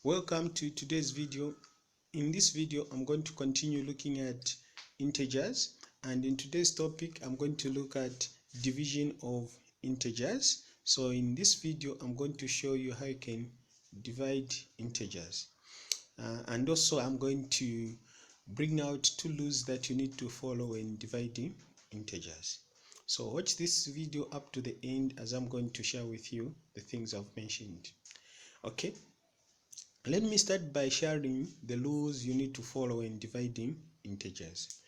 Welcome to today's video. In this video, I'm going to continue looking at integers, and in today's topic, I'm going to look at division of integers. So in this video, I'm going to show you how you can divide integers. And also, I'm going to bring out two rules that you need to follow when dividing integers. So watch this video up to the end as I'm going to share with you the things I've mentioned. Okay. Let me start by sharing the rules you need to follow when dividing integers.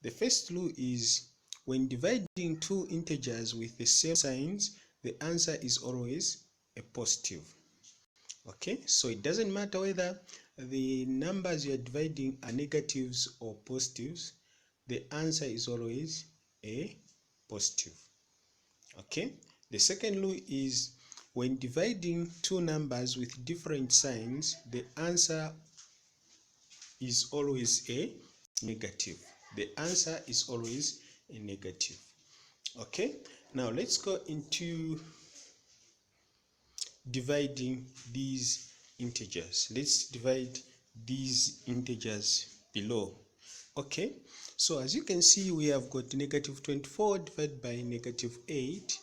The first rule is when dividing two integers with the same signs, the answer is always a positive. Okay, so it doesn't matter whether the numbers you are dividing are negatives or positives, the answer is always a positive. Okay, the second rule is when dividing two numbers with different signs, the answer is always a negative. The answer is always a negative. Okay, now let's go into dividing these integers. Let's divide these integers below. Okay, so as you can see, we have got negative 24 divided by negative 8.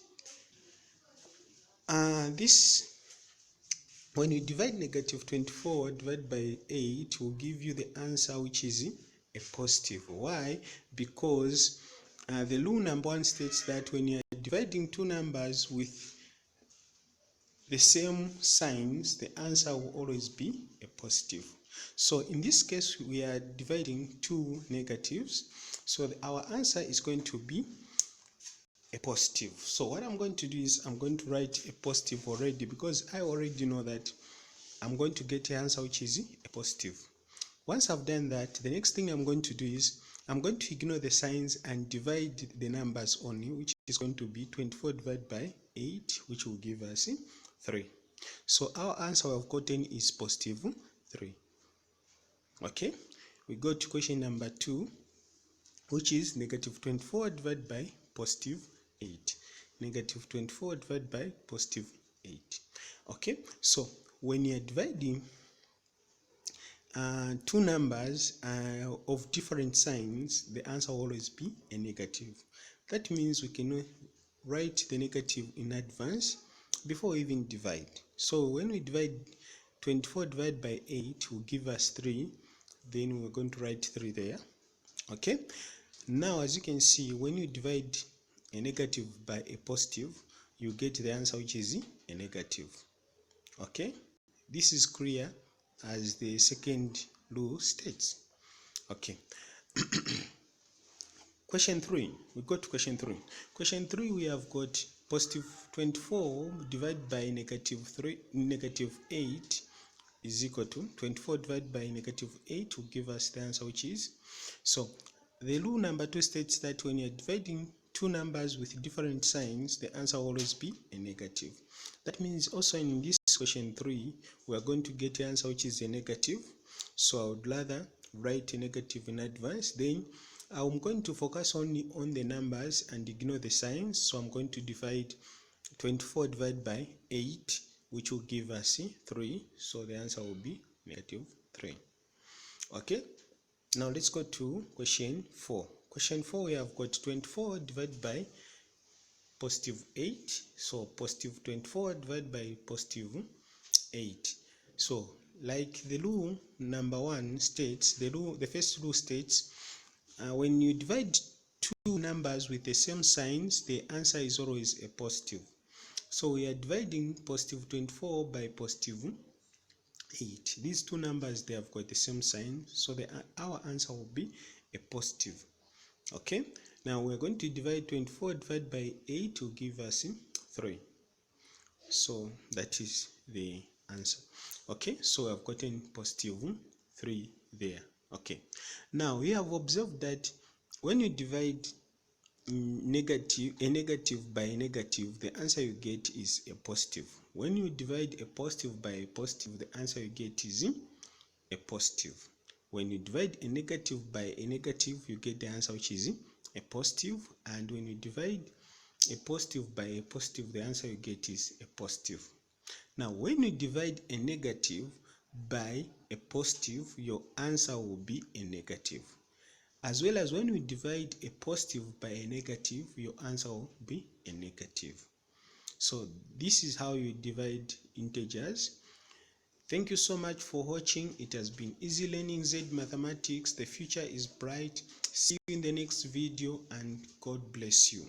When you divide negative 24 divided by 8, will give you the answer which is a positive. Why? Because the rule number 1 states that when you are dividing two numbers with the same signs, the answer will always be a positive. So in this case, we are dividing two negatives. So our answer is going to be a positive. So what I'm going to do is I'm going to write a positive already, because I already know that I'm going to get an answer which is a positive. Once I've done that, the next thing I'm going to do is I'm going to ignore the signs and divide the numbers only, which is going to be 24 divided by 8, which will give us 3. So our answer we have gotten is positive 3. Okay, we go to question number 2, which is negative 24 divided by positive 8. Negative 24 divided by positive 8. Okay, so when you are dividing two numbers of different signs, the answer will always be a negative. That means we can write the negative in advance before we even divide. So when we divide 24 divided by 8 will give us 3. Then we're going to write 3 there. Okay, now as you can see, when you divide a negative by a positive, you get the answer which is a negative. Okay, this is clear as the second rule states. Okay. Question 3, we go to question 3. Question 3, we have got positive 24 divided by negative 8 is equal to 24 divided by negative 8 will give us the answer which is. So the rule number 2 states that when you're dividing two numbers with different signs, the answer will always be a negative. That means also in this question 3, we are going to get the answer which is a negative. So I would rather write a negative in advance. Then I'm going to focus only on the numbers and ignore the signs. So I'm going to divide 24 divided by 8, which will give us 3. So the answer will be negative 3. Okay, now let's go to question 4. Question 4, we have got 24 divided by positive 8. So positive 24 divided by positive 8. So like the rule number 1 states, the first rule states when you divide two numbers with the same signs, the answer is always a positive. So we are dividing positive 24 by positive 8. These two numbers, they have got the same sign, so our answer will be a positive. Okay, now we're going to divide 24 divided by 8 to give us 3. So that is the answer. Okay, so I've gotten positive 3 there. Okay, now we have observed that when you divide a negative by a negative, the answer you get is a positive. When you divide a positive by a positive, the answer you get is a positive. When you divide a negative by a negative, you get the answer which is a positive. And when you divide a positive by a positive, the answer you get is a positive. Now when you divide a negative by a positive, your answer will be a negative. As well as when we divide a positive by a negative, your answer will be a negative. So this is how you divide integers. Thank you so much for watching. It has been easy learning zed-Mathematics. The future is bright. See you in the next video, and God bless you.